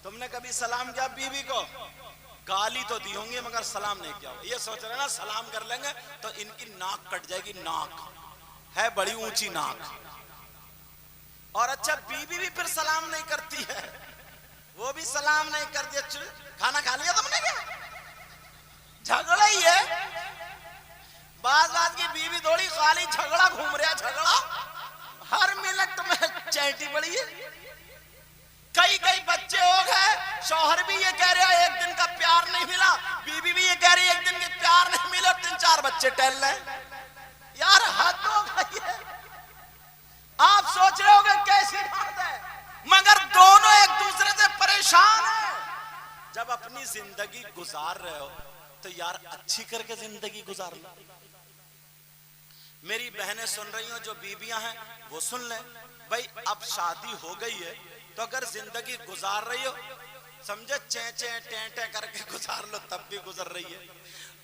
तुमने कभी सलाम किया बीवी को? गाली तो दी होंगी मगर सलाम नहीं किया। ये सोच रहे ना सलाम कर लेंगे तो इनकी नाक कट जाएगी। नाक है बड़ी ऊंची नाक। और अच्छा बीवी भी फिर सलाम नहीं करती है, वो भी सलाम नहीं करती है। खाना खा लिया तुमने क्या? झगड़ा ही है। बात की बीवी थोड़ी खाली झगड़ा घूम रहा, झगड़ा हर मिनट में चैटी पड़ी है। कई बच्चे हो गए, शौहर भी ये कह रहे एक दिन का प्यार नहीं मिला, बीवी भी ये कह रही एक दिन के प्यार नहीं मिला, 3-4 बच्चे टहल रहे। यार हद हो गई है। आप सोच रहे होगे कैसी बात है, मगर दोनों एक दूसरे से परेशान हैं। जब अपनी जिंदगी गुजार रहे हो तो यार अच्छी करके जिंदगी गुजार लो। मेरी बहनें सुन रही हो, जो बीबियां हैं वो सुन ले भाई, अब शादी हो गई है तो अगर जिंदगी गुजार रही हो, समझे चे टे करके गुजार लो, तब भी गुजर रही है।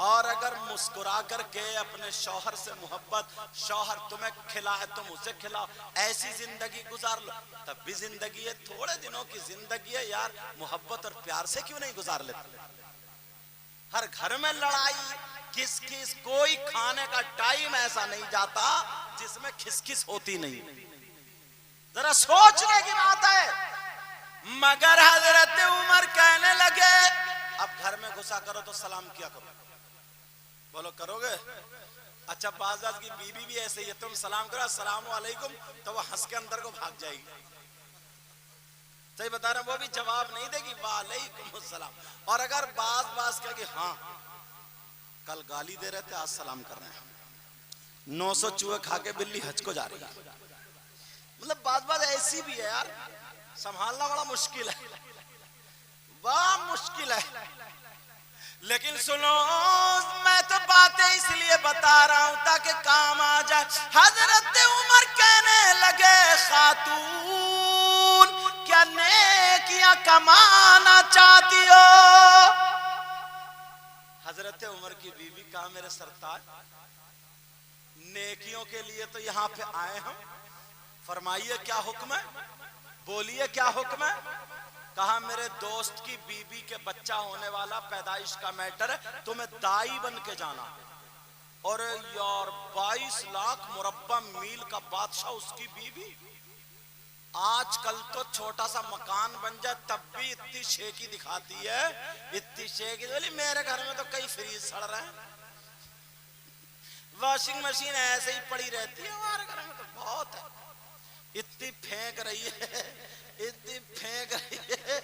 और अगर मुस्कुरा करके अपने शौहर से मोहब्बत, शौहर तुम्हें खिलाए तुम उसे खिलाओ, ऐसी जिंदगी गुजार लो, तब भी जिंदगी है। थोड़े दिनों की जिंदगी है यार, मोहब्बत और प्यार से क्यों नहीं गुजार लेते? हर घर में लड़ाई किस कोई खाने का टाइम ऐसा नहीं जाता जिसमें खिसखिस होती नहीं। जरा सोचने की बात है। मगर हजरत उमर कहने लगे अब घर में घुसा करो तो सलाम किया करो। बोलो करोगे? अच्छा बाज़ की बीवी भी ऐसे ही है, तुम सलाम करो अस्सलाम वालेकुम तो वो हंस के अंदर को भाग जाएगी। सही बता रहा, वो भी जवाब नहीं देगी वालेकुम अस्सलाम। और अगर बाज कहेगी हाँ कल गाली दे रहे थे आज सलाम कर रहे हैं, 900 चूहे खा के बिल्ली हज को जा रही है। मतलब बात ऐसी भी है यार, संभालना बड़ा मुश्किल है, बड़ा मुश्किल है। लेकिन सुनो, मैं तो बातें इसलिए बता रहा हूं ताकि काम आ जाए। हजरत उमर कहने लगे खातून क्या नेकियां कमाना चाहती हो? हजरत उमर की बीवी कहा मेरे सरताज नेकियों के लिए तो यहाँ पे आए हम, फरमाइए क्या हुक्म है, बोलिए क्या हुक्म है। कहा मेरे दोस्त की बीबी के बच्चा होने वाला, पैदाइश का मैटर है, तुम्हें दाई बन के जाना। और यार 22 लाख मुरब्बा मील का बादशाह उसकी बीबी। आजकल तो छोटा सा मकान बन जाए तब भी इतनी शेखी दिखाती है, इतनी शेखी। बोली मेरे घर में तो कई फ्रीज सड़ रहे हैं, वॉशिंग मशीन ऐसे ही पड़ी रहती है, हमारे घर में तो बहुत है। इतनी फेंक रही है, इतनी फेंक रही है,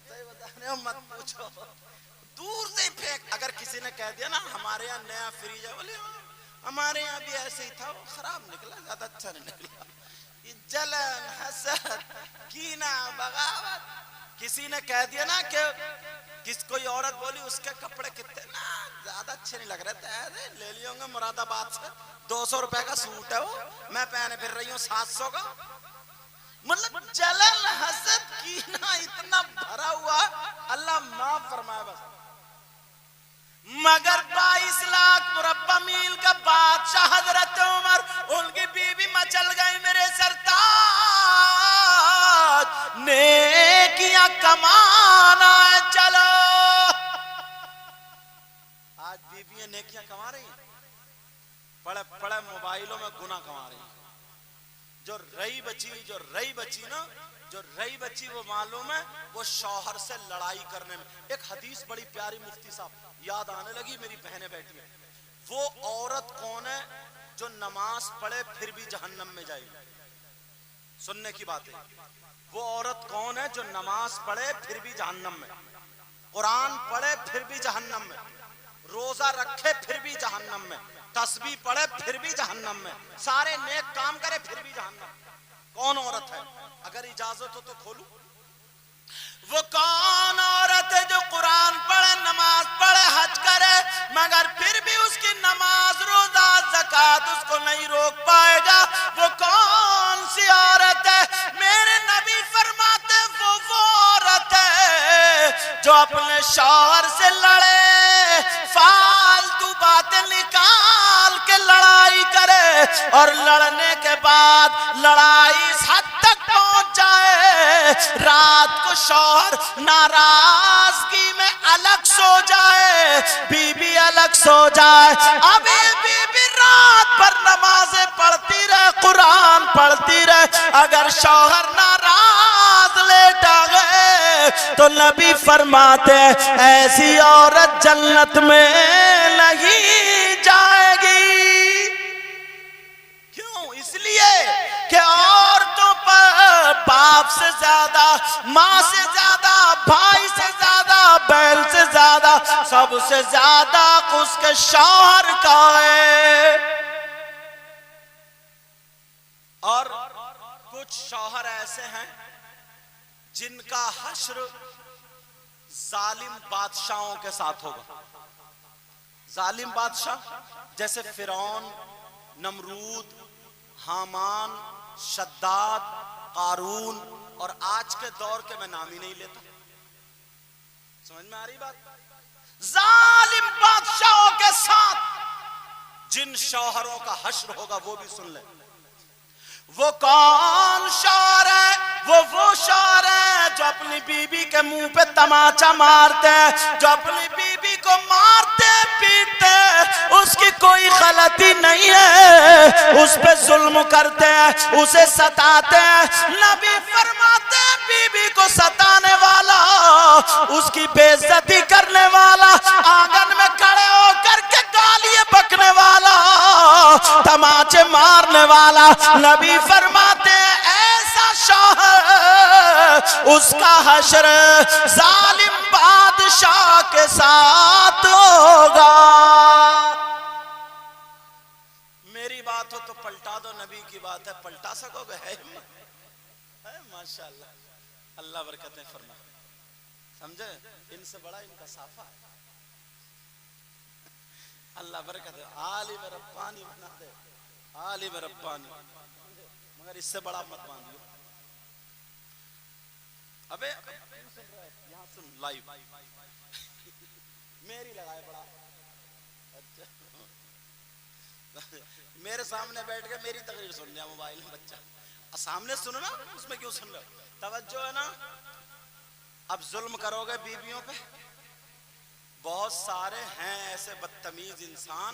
सही बता रहे हो, मत पूछो, दूर से ही फेंक। अगर किसी ने कह दिया ना हमारे यहाँ नया फ्रीज है, बोले हमारे यहाँ भी ऐसे ही था, वो खराब निकला, ज्यादा अच्छा नहीं निकला। जलन, हसद, कीना, बगावत। किसी ने कह दिया ना कि कोई औरत बोली उसके कपड़े कितने ना ज्यादा अच्छे नहीं लग रहे थे, ले लिए होंगे मुरादाबाद से, 200 रुपए का सूट है वो, मैं पहने फिर रही हूँ 700 का। मतलब जलन, हसद, कीना इतना भरा हुआ, अल्लाह माफ फरमाए बस। मगर 22 लाख मुरब्बा मील का बादशाह हजरत उमर, उनकी बीवी मचल गई मेरे सरताज नेकियां कमाना है चलो। आज बीवियां नेकियां कमा रही हैं, बड़े बड़े मोबाइलों में गुना कमा रही हैं। जो रही बची ना, जो रही बची वो मालूम है वो शौहर से लड़ाई करने में। एक हदीस बड़ी प्यारी मुफ्ती साहब याद आने लगी, मेरी बहनें बैठी है। वो औरत कौन है जो नमाज पढ़े फिर भी जहन्नम में जाएगी? सुनने की बात है, वो औरत कौन है जो नमाज पढ़े फिर भी जहन्नम में, कुरान पढ़े फिर भी जहन्नम में, रोजा रखे फिर भी जहन्नम में, तस्बीह पढ़े फिर भी जहन्नम में, सारे नेक काम करे फिर भी जहन्नम। कौन औरत है? अगर इजाजत हो तो खोलू। वो कौन औरत है जो कुरान पढ़े, नमाज पढ़े, हज करे, मगर फिर भी उसकी नमाज, रोजा, ज़कात उसको नहीं रोक पाएगा? वो कौन सी औरत है? मेरे नबी फरमाते वो औरत है जो अपने शौहर से लड़े, फालतू बातें निकाल के लड़ाई करे और लड़ने के बाद लड़ाई इस हद तक पहुंच जाए रात को शौहर नाराजगी में अलग सो जाए, बीबी अलग सो जाए, अभी बीबी रात भर नमाजें पढ़ती रहे, कुरान पढ़ती रहे, अगर शौहर नाराज लेटा गए तो नबी फरमाते ऐसी औरत जन्नत में नहीं जाएगी। क्यों? इसलिए कि औरतों पर बाप से ज्यादा, माँ से ज्यादा, भाई से ज्यादा, बहन से ज्यादा, सबसे ज्यादा उसके शौहर का है। और कुछ शौहर ऐसे हैं जिनका हश्र जालिम बादशाहों के साथ होगा। जालिम बादशाह जैसे फिरौन, नमरूद, हामान, शद्दाद, कारून, और आज के दौर के मैं नाम ही नहीं लेता। समझ में आ रही बात? जालिम बादशाहों के साथ जिन शौहरों का हश्र होगा वो भी सुन ले। वो कौन शौहर है? वो शौहर है जो अपनी बीबी के मुंह पे तमाचा मारते हैं, जो अपनी बीबी को मारते पीटते, उसकी कोई गलती नहीं है, उस पे जुल्म करते हैं, उसे सताते हैं। नबी फरमाते हैं बीबी को सताने वाला, उसकी बेइज्जती करने वाला, आंगन में खड़े होकर के गालियां बकने वाला, तमाचे मारने वाला, नबी फरमाते हैं ऐसा शौहर उसका हश्र जालिम बादशाह के साथ होगा। मेरी बात हो तो पलटा दो, नबी की बात है पलटा सकोगे? है माशाअल्लाह, अल्लाह बरकतें फरमाए। समझे? इनसे बड़ा इनका साफा है। अल्लाह बरकत है। आलिम रब्बानी बना दे, आलिम रब्बानी, मगर इससे बड़ा मत बांधियो। अबे यहाँ सुन लाइव मेरी लगाए बड़ा। अच्छा मेरे सामने बैठ के मेरी तकरीर सुन लिया मोबाइल में बच्चा, सामने सुनो ना, उसमें क्यों सुन रहे हो? तवज्जो है ना। अब जुल्म करोगे बीवियों पे। बहुत सारे हैं ऐसे बदतमीज इंसान,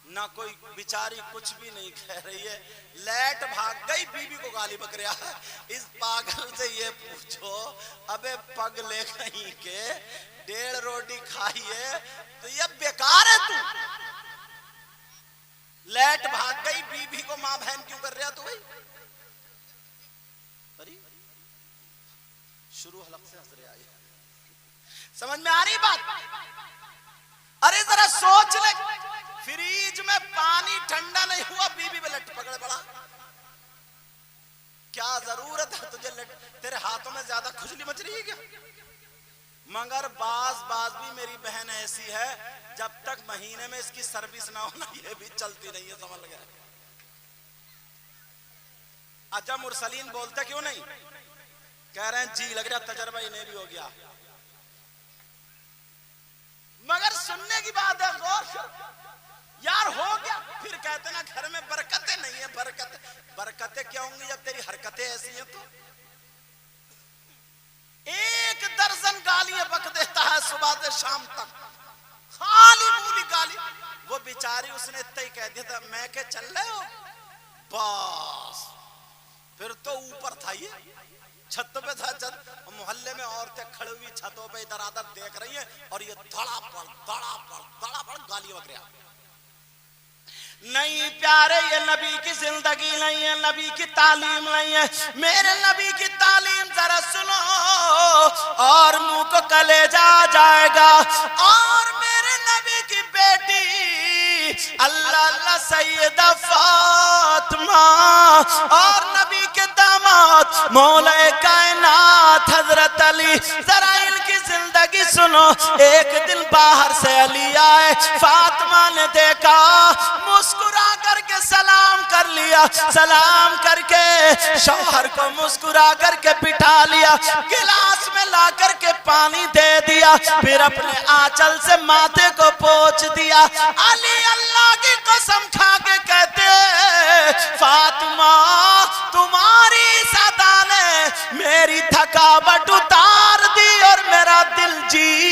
ना कोई बेचारी कुछ भी नहीं कह रही है, लेट भाग गई, बीबी को गाली बक रहा है। इस पागल से ये पूछो, अबे पग ले कहीं के 1.5 रोटी खाई है तो ये बेकार है तू। लेट भाग गई, बीबी को मां बहन क्यों कर रहा तू भाई? अरे शुरू हलक से हंस रहे आई, समझ में आ रही बात? अरे जरा सोच ले, फ्रिज में पानी ठंडा नहीं हुआ, बीबी पे लट पकड़ पड़ा, क्या जरूरत है तुझे? तेरे हाथों में ज्यादा खुजली मच रही है क्या? मगर बाज भी मेरी बहन ऐसी है, जब तक महीने में इसकी सर्विस ना होना ये भी चलती नहीं है। समझ गया? अजम मुरसलीन बोलते क्यों नहीं? कह रहे हैं जी लग रहा तजर्बा इन्हें भी हो गया। मगर सुनने की बात है, गौर यार हो गया, फिर कहते ना घर में बरकतें नहीं है। बरकतें क्या होंगी जब तेरी हरकतें ऐसी हैं? तो 1 दर्जन गालियां बक देता है सुबह से शाम तक, खाली मूली गाली। वो बेचारी उसने इतना ही कह दिया था, मैं क्या चल रहे हो बस। फिर तो ऊपर था, ये छत पे था, मोहल्ले में औरतें खड़ी हुई छतों पे इधर उधर देख रही हैं, और ये धड़ापड़ गालियां बक रहा। नहीं प्यारे, ये नबी की जिंदगी नहीं है, नबी की तालीम नहीं है। मेरे नबी की तालीम जरा सुनो और मुंह को कलेजा आ जाएगा। और मेरे नबी की बेटी अल्लाह सैयदा फातिमा और नबी के दामाद मौला कायनात हजरत अली, जरा इनकी जिंदगी सुनो। एक दिन बाहर से अली आए, फातिमा ने देखा, मुस्कुरा करके सलाम कर लिया, सलाम करके शौहर को मुस्कुरा करके बिठा लिया, गिलास में ला करके पानी दे दिया, फिर अपने आंचल से माथे को पोंछ दिया। अली अल्लाह की कसम खा के कहते, फातिमा तुम्हारी सदा ने मेरी थकावट उतार दी और मेरा दिल जीत